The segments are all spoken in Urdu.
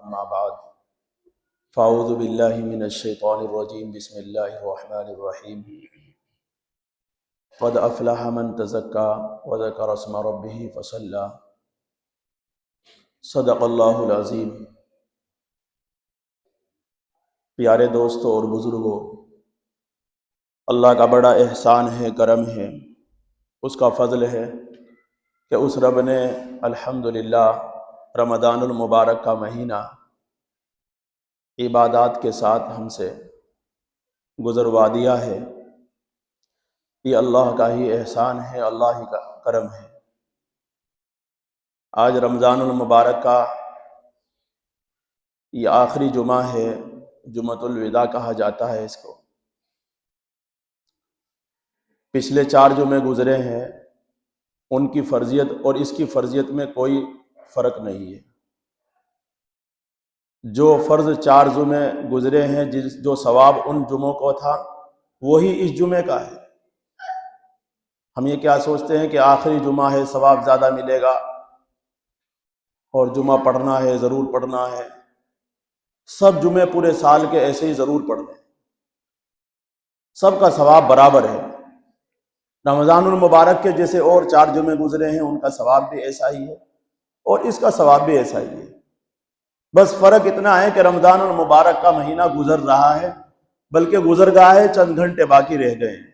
اما بعد فاعوذ باللہ من الشیطان الرجیم بسم اللہ الرحمن الرحیم قد افلح من تزکا وذکر اسم ربہ فصلی صدق اللہ العظیم۔ پیارے دوستوں اور بزرگوں، اللہ کا بڑا احسان ہے، کرم ہے، اس کا فضل ہے کہ اس رب نے الحمدللہ رمضان المبارک کا مہینہ عبادات کے ساتھ ہم سے گزروا دیا ہے۔ یہ اللہ کا ہی احسان ہے، اللہ ہی کا کرم ہے۔ آج رمضان المبارک کا یہ آخری جمعہ ہے، جمعۃ الوداع کہا جاتا ہے اس کو۔ پچھلے 4 جمعے گزرے ہیں، ان کی فرضیت اور اس کی فرضیت میں کوئی فرق نہیں ہے۔ جو فرض 4 جمعے گزرے ہیں، جو ثواب ان جمعوں کو تھا وہی اس جمعے کا ہے۔ ہم یہ کیا سوچتے ہیں کہ آخری جمعہ ہے، ثواب زیادہ ملے گا اور جمعہ پڑھنا ہے، ضرور پڑھنا ہے۔ سب جمعے پورے سال کے ایسے ہی ضرور پڑھ لیں، سب کا ثواب برابر ہے۔ رمضان المبارک کے جیسے اور 4 جمعے گزرے ہیں، ان کا ثواب بھی ایسا ہی ہے اور اس کا ثواب بھی ایسا ہی ہے۔ بس فرق اتنا ہے کہ رمضان المبارک کا مہینہ گزر رہا ہے، بلکہ گزر گیا ہے، چند گھنٹے باقی رہ گئے ہیں۔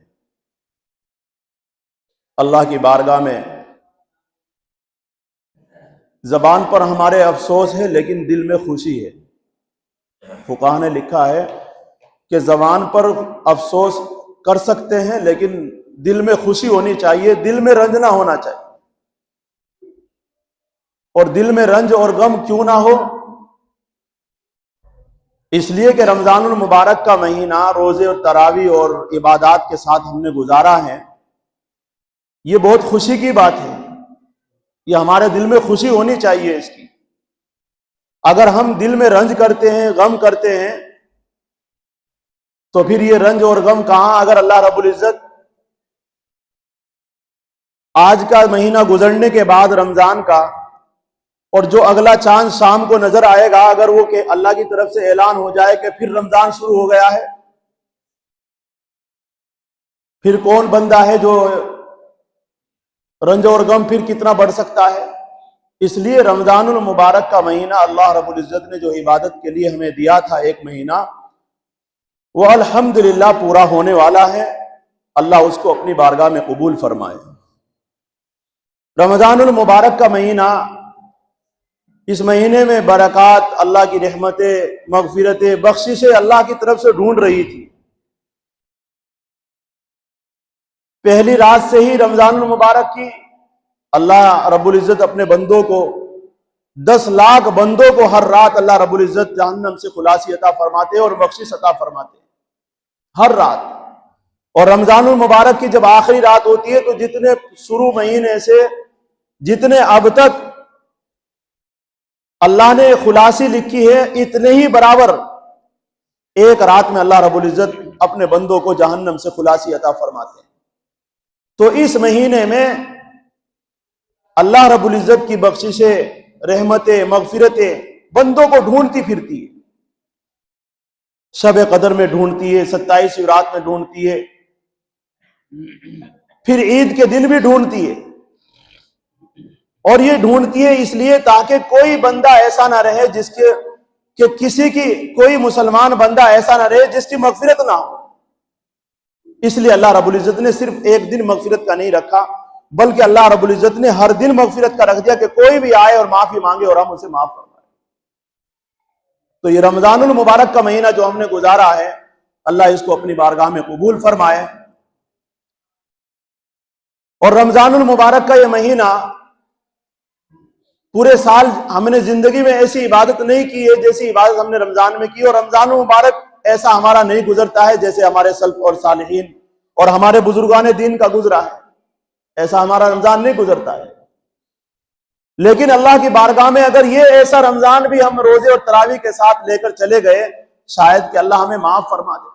اللہ کی بارگاہ میں زبان پر ہمارے افسوس ہے، لیکن دل میں خوشی ہے۔ فقہا نے لکھا ہے کہ زبان پر افسوس کر سکتے ہیں، لیکن دل میں خوشی ہونی چاہیے، دل میں رنج نہ ہونا چاہیے۔ اور دل میں رنج اور غم کیوں نہ ہو؟ اس لیے کہ رمضان المبارک کا مہینہ روزے اور تراویح اور عبادات کے ساتھ ہم نے گزارا ہے۔ یہ بہت خوشی کی بات ہے، یہ ہمارے دل میں خوشی ہونی چاہیے اس کی۔ اگر ہم دل میں رنج کرتے ہیں، غم کرتے ہیں، تو پھر یہ رنج اور غم کہاں؟ اگر اللہ رب العزت آج کا مہینہ گزرنے کے بعد رمضان کا اور جو اگلا چاند شام کو نظر آئے گا، اگر وہ کہ اللہ کی طرف سے اعلان ہو جائے کہ پھر رمضان شروع ہو گیا ہے، پھر کون بندہ ہے جو رنج اور غم پھر کتنا بڑھ سکتا ہے؟ اس لیے رمضان المبارک کا مہینہ اللہ رب العزت نے جو عبادت کے لیے ہمیں دیا تھا ایک مہینہ، وہ الحمدللہ پورا ہونے والا ہے۔ اللہ اس کو اپنی بارگاہ میں قبول فرمائے۔ رمضان المبارک کا مہینہ، اس مہینے میں برکات، اللہ کی رحمتیں، مغفرتیں، بخششیں اللہ کی طرف سے ڈھونڈ رہی تھی۔ پہلی رات سے ہی رمضان المبارک کی اللہ رب العزت اپنے بندوں کو، 10 لاکھ بندوں کو ہر رات اللہ رب العزت جہنم سے خلاصی عطا فرماتے اور بخشش عطا فرماتے ہر رات۔ اور رمضان المبارک کی جب آخری رات ہوتی ہے تو جتنے شروع مہینے سے جتنے اب تک اللہ نے خلاصی لکھی ہے، اتنے ہی برابر ایک رات میں اللہ رب العزت اپنے بندوں کو جہنم سے خلاصی عطا فرماتے ہیں۔ تو اس مہینے میں اللہ رب العزت کی بخششیں، رحمتیں، مغفرتیں بندوں کو ڈھونڈتی پھرتی ہے۔ شب قدر میں ڈھونڈتی ہے، 27ویں رات میں ڈھونڈتی ہے، پھر عید کے دن بھی ڈھونڈتی ہے۔ اور یہ ڈھونڈتی ہے اس لیے تاکہ کوئی بندہ ایسا نہ رہے جس کے کہ کسی کی، کوئی مسلمان بندہ ایسا نہ رہے جس کی مغفرت نہ ہو۔ اس لیے اللہ رب العزت نے صرف ایک دن مغفرت کا نہیں رکھا، بلکہ اللہ رب العزت نے ہر دن مغفرت کا رکھ دیا کہ کوئی بھی آئے اور معافی مانگے اور ہم اسے معاف فرمائیں۔ تو یہ رمضان المبارک کا مہینہ جو ہم نے گزارا ہے، اللہ اس کو اپنی بارگاہ میں قبول فرمائے۔ اور رمضان المبارک کا یہ مہینہ، پورے سال ہم نے زندگی میں ایسی عبادت نہیں کی ہے جیسی عبادت ہم نے رمضان میں کی، اور رمضان المبارک ایسا ہمارا نہیں گزرتا ہے جیسے ہمارے سلف اور صالحین اور ہمارے بزرگان دین کا گزرا ہے۔ ایسا ہمارا رمضان نہیں گزرتا ہے۔ لیکن اللہ کی بارگاہ میں اگر یہ ایسا رمضان بھی ہم روزے اور تراویح کے ساتھ لے کر چلے گئے، شاید کہ اللہ ہمیں معاف فرما دے،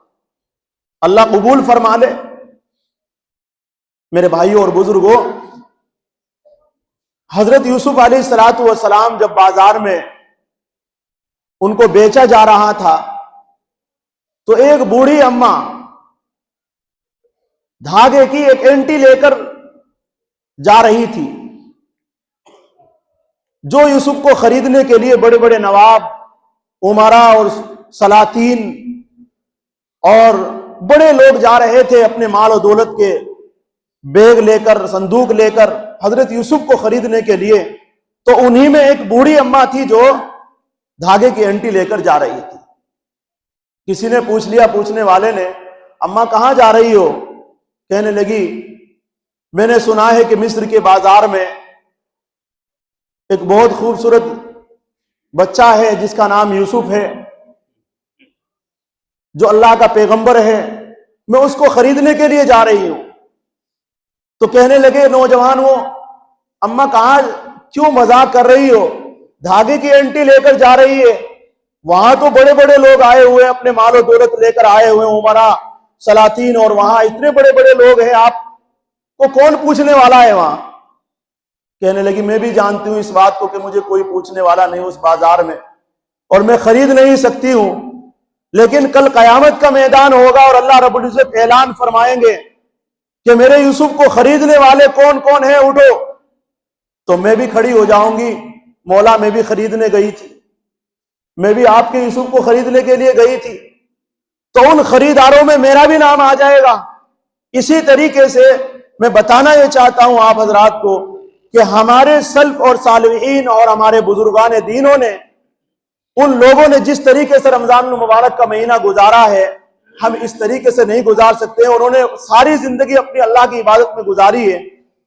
اللہ قبول فرما لے۔ میرے بھائیوں اور بزرگوں، حضرت یوسف علیہ السلام جب بازار میں ان کو بیچا جا رہا تھا، تو ایک بوڑھی اماں دھاگے کی ایک اینٹی لے کر جا رہی تھی، جو یوسف کو خریدنے کے لیے بڑے بڑے نواب، امراء اور سلاطین اور بڑے لوگ جا رہے تھے اپنے مال و دولت کے بیگ لے کر، صندوق لے کر حضرت یوسف کو خریدنے کے لیے۔ تو انہی میں ایک بوڑھی اماں تھی جو دھاگے کی اینٹی لے کر جا رہی تھی۔ کسی نے پوچھ لیا، پوچھنے والے نے، اماں کہاں جا رہی ہو؟ کہنے لگی، میں نے سنا ہے کہ مصر کے بازار میں ایک بہت خوبصورت بچہ ہے جس کا نام یوسف ہے، جو اللہ کا پیغمبر ہے، میں اس کو خریدنے کے لیے جا رہی ہوں۔ تو کہنے لگے نوجوان، وہ اماں کہاں، کیوں مذاق کر رہی ہو؟ دھاگے کی اینٹی لے کر جا رہی ہے، وہاں تو بڑے بڑے لوگ آئے ہوئے، اپنے مال و دولت لے کر آئے ہوئے، امراء، سلاطین، اور وہاں اتنے بڑے بڑے لوگ ہیں، آپ کو کون پوچھنے والا ہے وہاں؟ کہنے لگی، میں بھی جانتی ہوں اس بات کو کہ مجھے کوئی پوچھنے والا نہیں اس بازار میں، اور میں خرید نہیں سکتی ہوں، لیکن کل قیامت کا میدان ہوگا اور اللہ رب العزت اعلان فرمائیں گے کہ میرے یوسف کو خریدنے والے کون کون ہیں، اٹھو۔ تو میں بھی کھڑی ہو جاؤں گی، مولا میں بھی خریدنے گئی تھی، میں بھی آپ کے یوسف کو خریدنے کے لیے گئی تھی، تو ان خریداروں میں میرا بھی نام آ جائے گا۔ اسی طریقے سے میں بتانا یہ چاہتا ہوں آپ حضرات کو کہ ہمارے سلف اور صالحین اور ہمارے بزرگان دینوں نے، ان لوگوں نے جس طریقے سے رمضان المبارک کا مہینہ گزارا ہے، ہم اس طریقے سے نہیں گزار سکتے۔ انہوں نے ساری زندگی اپنی اللہ کی عبادت میں گزاری ہے،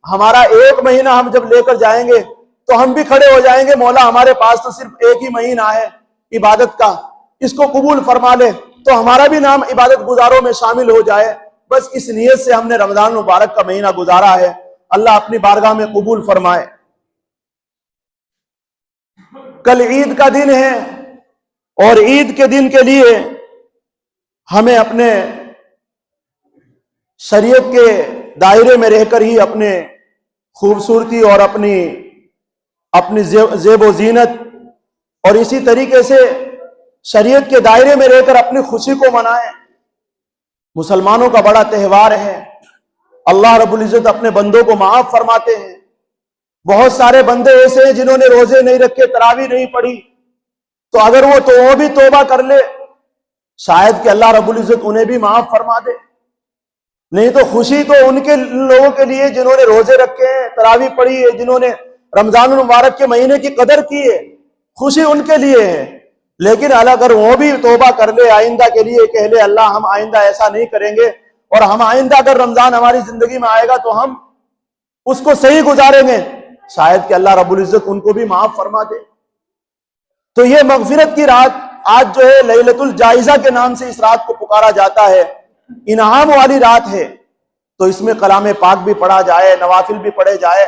ہمارا ایک مہینہ ہم جب لے کر جائیں گے تو ہم بھی کھڑے ہو جائیں گے، مولا ہمارے پاس تو صرف ایک ہی مہینہ ہے عبادت کا، اس کو قبول فرما لے، تو ہمارا بھی نام عبادت گزاروں میں شامل ہو جائے۔ بس اس نیت سے ہم نے رمضان المبارک کا مہینہ گزارا ہے، اللہ اپنی بارگاہ میں قبول فرمائے۔ کل عید کا دن ہے، اور عید کے دن کے لیے ہمیں اپنے شریعت کے دائرے میں رہ کر ہی اپنے خوبصورتی اور اپنی زیب و زینت، اور اسی طریقے سے شریعت کے دائرے میں رہ کر اپنی خوشی کو منائیں۔ مسلمانوں کا بڑا تہوار ہے، اللہ رب العزت اپنے بندوں کو معاف فرماتے ہیں۔ بہت سارے بندے ایسے ہیں جنہوں نے روزے نہیں رکھے، تراویح نہیں پڑھی، تو اگر وہ بھی توبہ کر لے، شاید کہ اللہ رب العزت انہیں بھی معاف فرما دے۔ نہیں تو خوشی تو ان کے لوگوں کے لیے جنہوں نے روزے رکھے ہیں، تراویح پڑھی ہے، جنہوں نے رمضان المبارک کے مہینے کی قدر کی ہے، خوشی ان کے لیے ہے۔ لیکن اگر وہ بھی توبہ کر لے، آئندہ کے لیے کہہ لے اللہ ہم آئندہ ایسا نہیں کریں گے، اور ہم آئندہ اگر رمضان ہماری زندگی میں آئے گا تو ہم اس کو صحیح گزاریں گے، شاید کہ اللہ رب العزت ان کو بھی معاف فرما دے۔ تو یہ مغفرت کی رات آج جو ہے لیلۃ الجائزہ کے نام سے اس رات کو پکارا جاتا ہے، انعام والی رات ہے، تو اس میں کلام پاک بھی پڑھا جائے، نوافل بھی پڑھے جائے،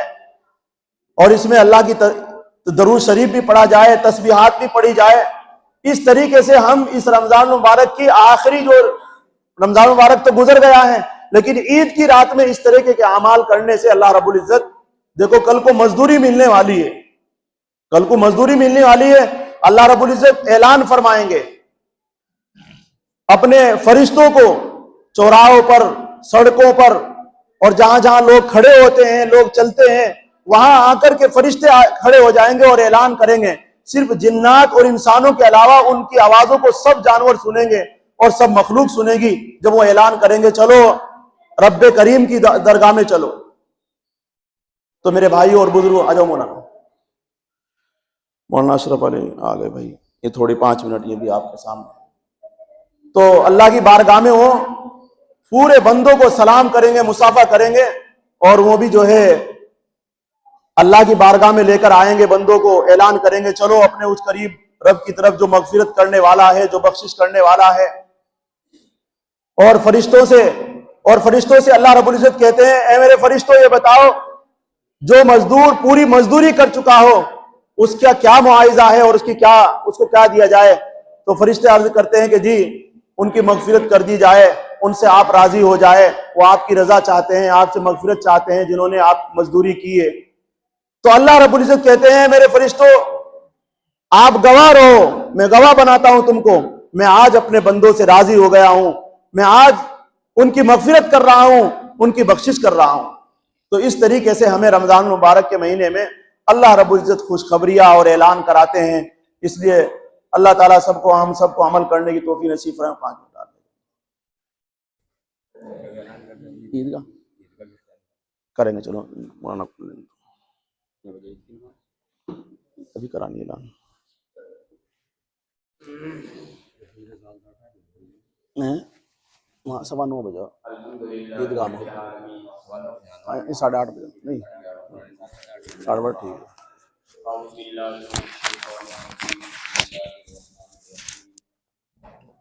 اور اس میں اللہ کی درود شریف بھی پڑھا جائے، تسبیحات بھی پڑھی جائے۔ اس طریقے سے ہم اس رمضان مبارک کی آخری جو رمضان مبارک تو گزر گیا ہے، لیکن عید کی رات میں اس طریقے کے اعمال کرنے سے اللہ رب العزت، دیکھو کل کو مزدوری ملنے والی ہے، کل کو مزدوری ملنے والی ہے، اللہ رب العزت اعلان فرمائیں گے اپنے فرشتوں کو، چوراہوں پر، سڑکوں پر، اور جہاں جہاں لوگ کھڑے ہوتے ہیں، لوگ چلتے ہیں، وہاں آ کر کے فرشتے کھڑے ہو جائیں گے اور اعلان کریں گے، صرف جنات اور انسانوں کے علاوہ ان کی آوازوں کو سب جانور سنیں گے اور سب مخلوق سنے گی، جب وہ اعلان کریں گے چلو رب کریم کی درگاہ میں چلو۔ تو میرے بھائیوں اور بزرگوں، آ جاؤ مولانا اشرف علی آ گئے بھائی، یہ تھوڑی 5 منٹ یہ بھی آپ کے سامنے۔ تو اللہ کی بارگاہ میں وہ پورے بندوں کو سلام کریں گے، مصافحہ کریں گے، اور وہ بھی جو ہے اللہ کی بارگاہ میں لے کر آئیں گے، بندوں کو اعلان کریں گے چلو اپنے اس قریب رب کی طرف جو مغفرت کرنے والا ہے، جو بخشش کرنے والا ہے۔ اور فرشتوں سے اللہ رب العزت کہتے ہیں اے میرے فرشتوں یہ بتاؤ جو مزدور پوری مزدوری کر چکا ہو اس کا کیا معاوضہ ہے اور اس کو کیا دیا جائے؟ تو فرشتے عرض کرتے ہیں کہ جی ان کی مغفرت کر دی جائے، ان سے آپ راضی ہو جائے، وہ آپ کی رضا چاہتے ہیں، آپ سے مغفرت چاہتے ہیں جنہوں نے آپ مزدوری کی ہے۔ تو اللہ رب العزت کہتے ہیں میرے فرشتوں آپ گواہ رہو، میں گواہ بناتا ہوں تم کو، میں آج اپنے بندوں سے راضی ہو گیا ہوں، میں آج ان کی مغفرت کر رہا ہوں، ان کی بخشش کر رہا ہوں۔ تو اس طریقے سے ہمیں رمضان المبارک کے مہینے میں اللہ رب العزت خوشخبریاں اور اعلان کراتے ہیں۔ اس لیے اللہ تعالیٰ ہم سب کو عمل کرنے کی توفیق نصیب فرمائے۔ 5 منٹ عیدگاہ کریں گے، چلو مولانا ابھی کرانی ہے اعلان۔ وہاں 9:15 بجے عیدگاہ میں 8:30 بجے نہیں 8:30 ٹھیک ہے۔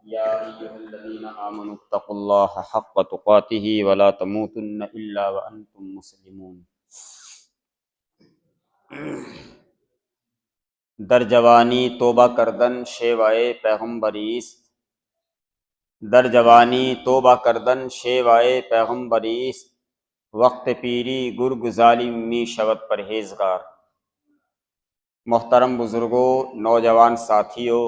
یا ایھا الذین آمنوا اتقوا اللہ حق تقاتہ ولا تموتن الا وانتم مسلمون۔ در جوانی توبہ کردن شیوائے پیغمبریست، در جوانی توبہ کردن شیوائے پیغمبریست، وقت پیری گرگ ظالم می شود پرہیزگار۔ محترم بزرگوں، نوجوان ساتھیوں،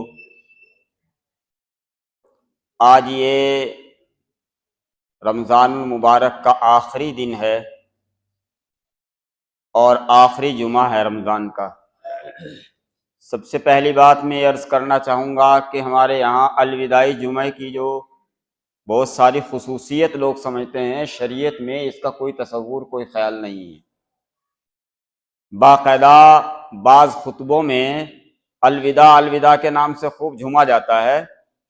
آج یہ رمضان المبارک کا آخری دن ہے اور آخری جمعہ ہے رمضان کا۔ سب سے پہلی بات میں یہ عرض کرنا چاہوں گا کہ ہمارے یہاں الوداعی جمعہ کی جو بہت ساری خصوصیت لوگ سمجھتے ہیں، شریعت میں اس کا کوئی تصور، کوئی خیال نہیں ہے۔ باقاعدہ بعض خطبوں میں الوداع الوداع کے نام سے خوب جھوما جاتا ہے،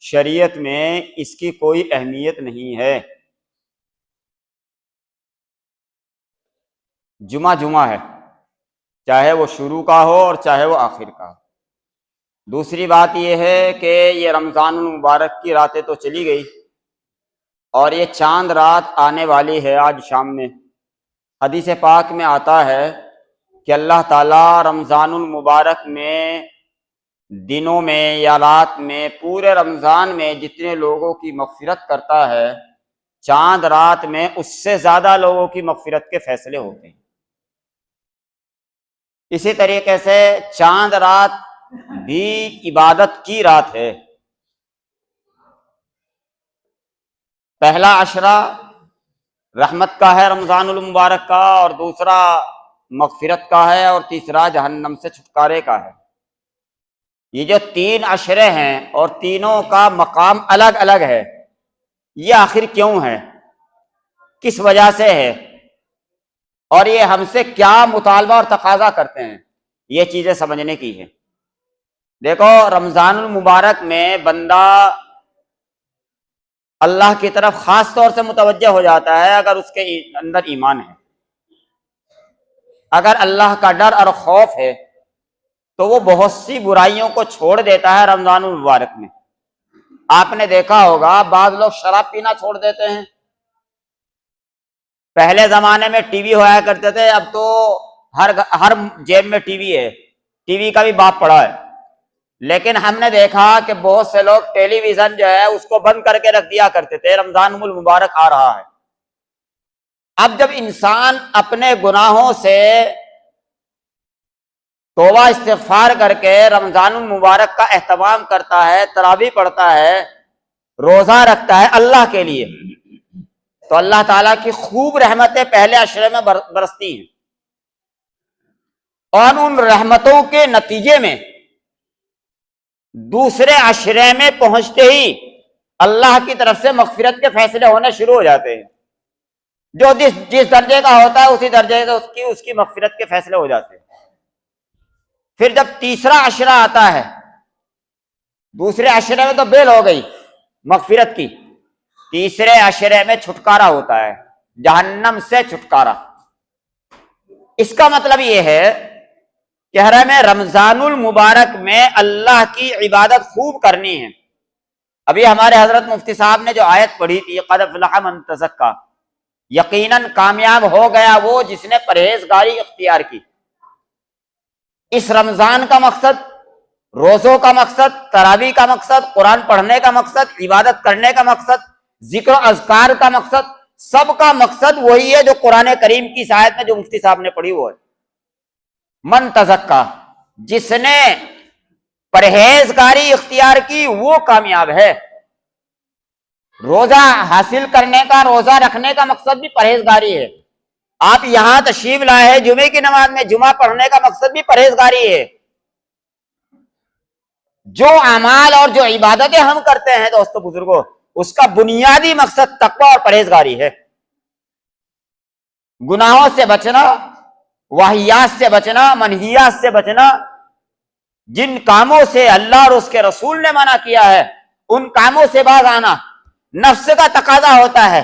شریعت میں اس کی کوئی اہمیت نہیں ہے۔ جمعہ جمعہ ہے، چاہے وہ شروع کا ہو اور چاہے وہ آخر کا ہو۔ دوسری بات یہ ہے کہ یہ رمضان المبارک کی راتیں تو چلی گئی اور یہ چاند رات آنے والی ہے آج شام میں۔ حدیث پاک میں آتا ہے کہ اللہ تعالیٰ رمضان المبارک میں دنوں میں یا رات میں پورے رمضان میں جتنے لوگوں کی مغفرت کرتا ہے، چاند رات میں اس سے زیادہ لوگوں کی مغفرت کے فیصلے ہوتے ہیں۔ اسی طریقے سے چاند رات بھی عبادت کی رات ہے۔ پہلا عشرہ رحمت کا ہے رمضان المبارک کا، اور دوسرا مغفرت کا ہے، اور تیسرا جہنم سے چھٹکارے کا ہے۔ یہ جو 3 عشرے ہیں اور تینوں کا مقام الگ الگ ہے، یہ آخر کیوں ہے، کس وجہ سے ہے، اور یہ ہم سے کیا مطالبہ اور تقاضا کرتے ہیں، یہ چیزیں سمجھنے کی ہے۔ دیکھو، رمضان المبارک میں بندہ اللہ کی طرف خاص طور سے متوجہ ہو جاتا ہے اگر اس کے اندر ایمان ہے، اگر اللہ کا ڈر اور خوف ہے تو وہ بہت سی برائیوں کو چھوڑ دیتا ہے رمضان المبارک میں۔ آپ نے دیکھا ہوگا بعض لوگ شراب پینا چھوڑ دیتے ہیں۔ پہلے زمانے میں ٹی وی ہوا کرتے تھے، اب تو ہر جیب میں ٹی وی ہے، ٹی وی کا بھی باپ پڑا ہے، لیکن ہم نے دیکھا کہ بہت سے لوگ ٹیلی ویژن جو ہے اس کو بند کر کے رکھ دیا کرتے تھے، رمضان المبارک آ رہا ہے۔ اب جب انسان اپنے گناہوں سے توبہ استغفار کر کے رمضان المبارک کا اہتمام کرتا ہے، تراویح پڑھتا ہے، روزہ رکھتا ہے اللہ کے لیے، تو اللہ تعالیٰ کی خوب رحمتیں پہلے عشرے میں برستی ہیں، اور ان رحمتوں کے نتیجے میں دوسرے عشرے میں پہنچتے ہی اللہ کی طرف سے مغفرت کے فیصلے ہونے شروع ہو جاتے ہیں۔ جو جس درجے کا ہوتا ہے اسی درجے سے اس کی مغفرت کے فیصلے ہو جاتے ہیں۔ پھر جب تیسرا عشرہ آتا ہے، دوسرے عشرے میں تو بیل ہو گئی مغفرت کی، تیسرے عشرے میں چھٹکارا ہوتا ہے، جہنم سے چھٹکارا۔ اس کا مطلب یہ ہے کہ ہمیں رمضان المبارک میں اللہ کی عبادت خوب کرنی ہے۔ ابھی ہمارے حضرت مفتی صاحب نے جو آیت پڑھی تھی، قد افلح من تزکا، یقیناً کامیاب ہو گیا وہ جس نے پرہیزگاری اختیار کی۔ اس رمضان کا مقصد، روزوں کا مقصد، تراویح کا مقصد، قرآن پڑھنے کا مقصد، عبادت کرنے کا مقصد، ذکر و اذکار کا مقصد، سب کا مقصد وہی ہے جو قرآن کریم کی اس آیت میں جو مفتی صاحب نے پڑھی وہ ہے، من تزکا، جس نے پرہیزگاری اختیار کی وہ کامیاب ہے۔ روزہ حاصل کرنے کا، روزہ رکھنے کا مقصد بھی پرہیزگاری ہے۔ آپ یہاں تشریف لائے ہیں جمعے کی نماز میں، جمعہ پڑھنے کا مقصد بھی پرہیزگاری ہے۔ جو اعمال اور جو عبادتیں ہم کرتے ہیں دوستو بزرگوں، اس کا بنیادی مقصد تقوی اور پرہیزگاری ہے۔ گناہوں سے بچنا، واہیات سے بچنا، منہیات سے بچنا، جن کاموں سے اللہ اور اس کے رسول نے منع کیا ہے ان کاموں سے باز آنا نفس کا تقاضا ہوتا ہے،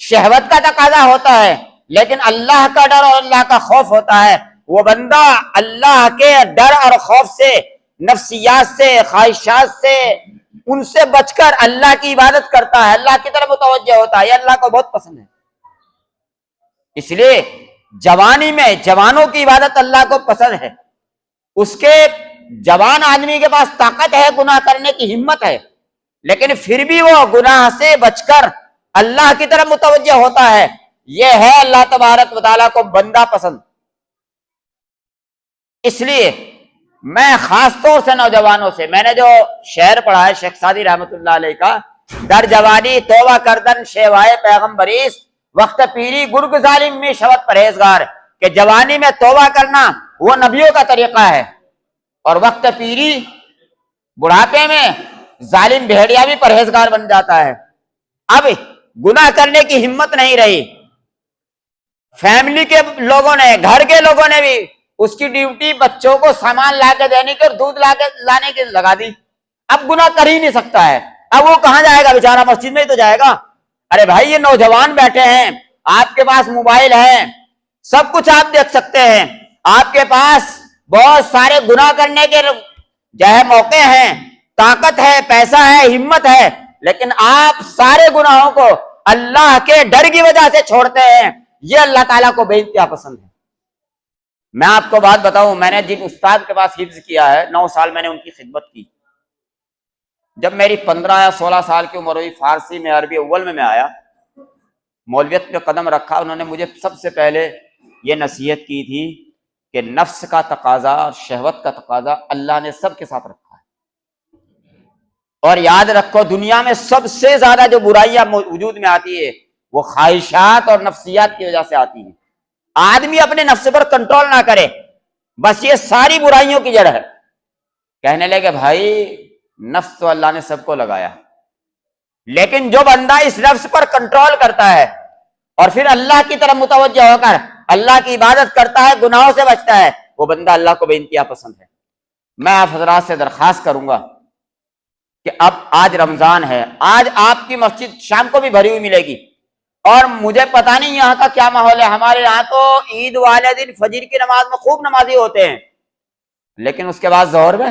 شہوت کا تقاضا ہوتا ہے، لیکن اللہ کا ڈر اور اللہ کا خوف ہوتا ہے۔ وہ بندہ اللہ کے ڈر اور خوف سے، نفسیات سے، خواہشات سے، ان سے بچ کر اللہ کی عبادت کرتا ہے، اللہ کی طرف متوجہ ہوتا ہے، یہ اللہ کو بہت پسند ہے۔ اس لیے جوانی میں جوانوں کی عبادت اللہ کو پسند ہے۔ اس کے جوان آدمی کے پاس طاقت ہے، گناہ کرنے کی ہمت ہے، لیکن پھر بھی وہ گناہ سے بچ کر اللہ کی طرف متوجہ ہوتا ہے۔ یہ ہے اللہ تبارک و تعالیٰ کو بندہ پسند۔ اس لیے میں خاص طور سے نوجوانوں سے، میں نے جو شعر پڑھا ہے شیخ سعدی رحمۃ اللہ علیہ کا، در جوانی توبہ کردن شیوائے پیغمبریست، وقت پیری گرگ ظالم میں شبت پرہیزگار، کہ جوانی میں توبہ کرنا وہ نبیوں کا طریقہ ہے، اور وقت پیری بڑھاپے میں ظالم بھیڑیا بھی پرہیزگار بن جاتا ہے۔ اب گناہ کرنے کی ہمت نہیں رہی، فیملی کے لوگوں نے، گھر کے لوگوں نے بھی اس کی ڈیوٹی بچوں کو سامان لا کے دینے کی اور دودھ لانے کی لگا دی، اب گناہ کر ہی نہیں سکتا ہے۔ اب وہ کہاں جائے گا بیچارہ؟ مسجد میں ہی تو جائے گا۔ ارے بھائی یہ نوجوان بیٹھے ہیں، آپ کے پاس موبائل ہے، سب کچھ آپ دیکھ سکتے ہیں، آپ کے پاس بہت سارے گناہ کرنے کے جو ہے موقع ہیں، طاقت ہے، پیسہ ہے، ہمت ہے، لیکن آپ سارے گناہوں کو اللہ کے ڈر کی وجہ سے چھوڑتے ہیں۔ یہ اللہ تعالیٰ کو بے انتہا پسند ہے۔ میں آپ کو بات بتاؤں، میں نے جن استاد کے پاس حفظ کیا ہے، 9 سال میں نے ان کی خدمت کی۔ جب میری 15 یا 16 سال کی عمر ہوئی، فارسی میں عربی اول میں آیا، مولویت پہ قدم رکھا، انہوں نے مجھے سب سے پہلے یہ نصیحت کی تھی کہ نفس کا تقاضا اور شہوت کا تقاضا اللہ نے سب کے ساتھ رکھا ہے، اور یاد رکھو دنیا میں سب سے زیادہ جو برائیاں وجود میں آتی ہے وہ خواہشات اور نفسیات کی وجہ سے آتی ہیں۔ آدمی اپنے نفس پر کنٹرول نہ کرے، بس یہ ساری برائیوں کی جڑ ہے۔ کہنے لگے بھائی نفس تو اللہ نے سب کو لگایا، لیکن جو بندہ اس نفس پر کنٹرول کرتا ہے اور پھر اللہ کی طرف متوجہ ہو کر اللہ کی عبادت کرتا ہے، گناہوں سے بچتا ہے، وہ بندہ اللہ کو بے انتہا پسند ہے۔ میں آپ حضرات سے درخواست کروں گا کہ اب آج رمضان ہے، آج آپ کی مسجد شام کو بھی بھری ہوئی ملے گی، اور مجھے پتا نہیں یہاں کا کیا ماحول ہے۔ ہمارے یہاں تو عید والے دن فجر کی نماز میں خوب نمازی ہوتے ہیں، لیکن اس کے بعد ظہر میں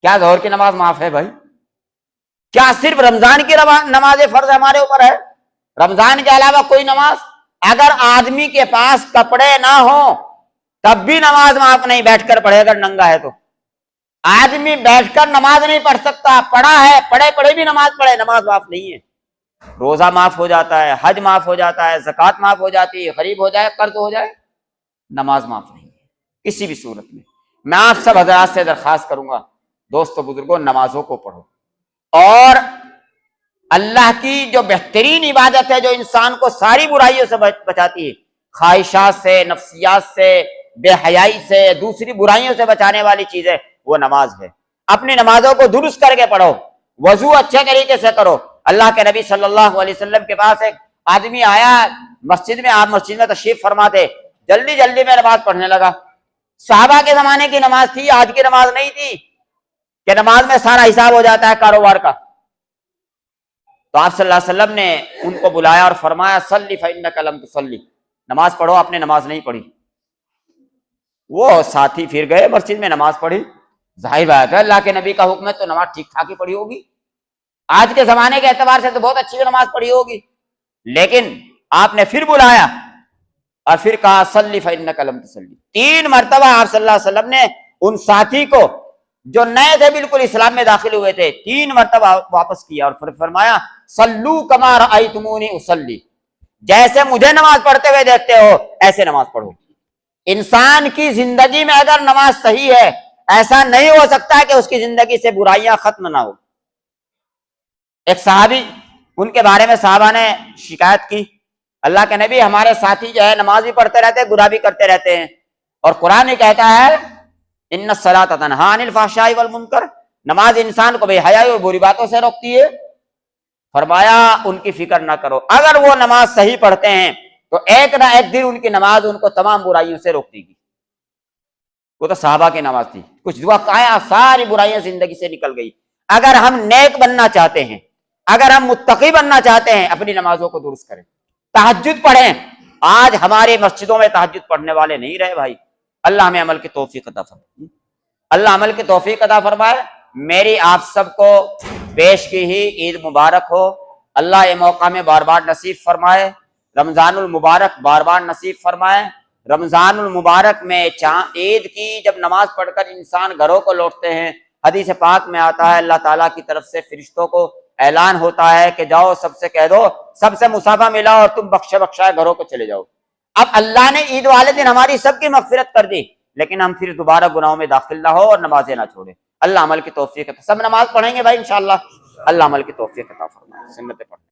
کیا ظہر کی نماز معاف ہے بھائی؟ کیا صرف رمضان کی نماز فرض ہمارے اوپر ہے؟ رمضان کے علاوہ کوئی نماز؟ اگر آدمی کے پاس کپڑے نہ ہوں تب بھی نماز معاف نہیں، بیٹھ کر پڑھے اگر ننگا ہے تو۔ آدمی بیٹھ کر نماز نہیں پڑھ سکتا، پڑھا ہے، پڑھے بھی نماز پڑھے، نماز معاف نہیں ہے۔ روزہ معاف ہو جاتا ہے، حج معاف ہو جاتا ہے، زکوٰۃ معاف ہو جاتی ہے، غریب ہو جائے، قرض ہو جائے، نماز معاف نہیں ہے کسی بھی صورت میں۔ میں آپ سب حضرات سے درخواست کروں گا دوستو بزرگوں، نمازوں کو پڑھو، اور اللہ کی جو بہترین عبادت ہے جو انسان کو ساری برائیوں سے بچاتی ہے، خواہشات سے، نفسیات سے، بے حیائی سے، دوسری برائیوں سے بچانے والی چیز ہے، وہ نماز ہے۔ اپنی نمازوں کو درست کر کے پڑھو، وضو اچھے طریقے سے کرو۔ اللہ کے نبی صلی اللہ علیہ وسلم کے پاس ایک آدمی آیا مسجد میں، آپ مسجد میں تشریف فرما تھے، جلدی جلدی میں نماز پڑھنے لگا۔ صحابہ کے زمانے کی نماز تھی، آج کی نماز نہیں تھی کہ نماز میں سارا حساب ہو جاتا ہے کاروبار کا۔ تو آپ صلی اللہ علیہ وسلم نے ان کو بلایا اور فرمایا صلی فإنک لم تصلی، نماز پڑھو، آپ نے نماز نہیں پڑھی۔ وہ ساتھی پھر گئے مسجد میں، نماز پڑھی۔ ظاہر بات ہے اللہ کے نبی کا حکم ہے تو نماز ٹھیک ٹھاک ہی پڑھی ہوگی، آج کے زمانے کے اعتبار سے تو بہت اچھی نماز پڑھی ہوگی، لیکن آپ نے پھر بلایا اور پھر کہا صلی فإنک لم تصلی۔ 3 مرتبہ آپ صلی اللہ علیہ وسلم نے ان ساتھی کو جو نئے تھے، بالکل اسلام میں داخل ہوئے تھے، 3 مرتبہ واپس کیا اور پھر فرمایا صلو کما رأیتمونی اصلی، جیسے مجھے نماز پڑھتے ہوئے دیکھتے ہو ایسے نماز پڑھو۔ انسان کی زندگی میں اگر نماز صحیح ہے ایسا نہیں ہو سکتا کہ اس کی زندگی سے برائیاں ختم نہ ہو۔ ایک صحابی، ان کے بارے میں صحابہ نے شکایت کی، اللہ کے نبی ہمارے ساتھی جو ہے نماز بھی پڑھتے رہتے ہیں، گناہ بھی کرتے رہتے ہیں، اور قرآن ہی کہتا ہے ان الصلاۃ تنہی عن الفحشاء والمنکر، نماز انسان کو بے حیائی اور بری باتوں سے روکتی ہے۔ فرمایا ان کی فکر نہ کرو، اگر وہ نماز صحیح پڑھتے ہیں تو ایک نہ ایک دن ان کی نماز ان کو تمام برائیوں سے روک دے گی۔ وہ تو صحابہ کی نماز تھی، کچھ دعا کایا ساری برائیاں زندگی سے نکل گئی۔ اگر ہم نیک بننا چاہتے ہیں، اگر ہم متقی بننا چاہتے ہیں، اپنی نمازوں کو درست کریں، تہجد پڑھیں۔ آج ہماری مسجدوں میں تہجد پڑھنے والے نہیں رہے بھائی، اللہ ہمیں عمل کی توفیق عطا فرمائے، اللہ عمل کی توفیق عطا فرمائے۔ میری آپ سب کو پیش کی ہی عید مبارک ہو، اللہ یہ موقع میں بار بار نصیب فرمائے، رمضان المبارک بار بار نصیب فرمائے۔ رمضان المبارک میں عید کی جب نماز پڑھ کر انسان گھروں کو لوٹتے ہیں، حدیث پاک میں آتا ہے اللہ تعالیٰ کی طرف سے فرشتوں کو اعلان ہوتا ہے کہ جاؤ سب سے کہہ دو، سب سے مصافحہ ملا اور تم بخشے بخشائے گھروں کو چلے جاؤ۔ اب اللہ نے عید والے دن ہماری سب کی مغفرت کر دی، لیکن ہم پھر دوبارہ گناہوں میں داخل نہ ہو اور نمازیں نہ چھوڑیں۔ اللہ عمل کی توفیق عطا، سب نماز پڑھیں گے بھائی انشاءاللہ، اللہ عمل کی توفیق عطا فرمائے، سنتیں پڑھیں۔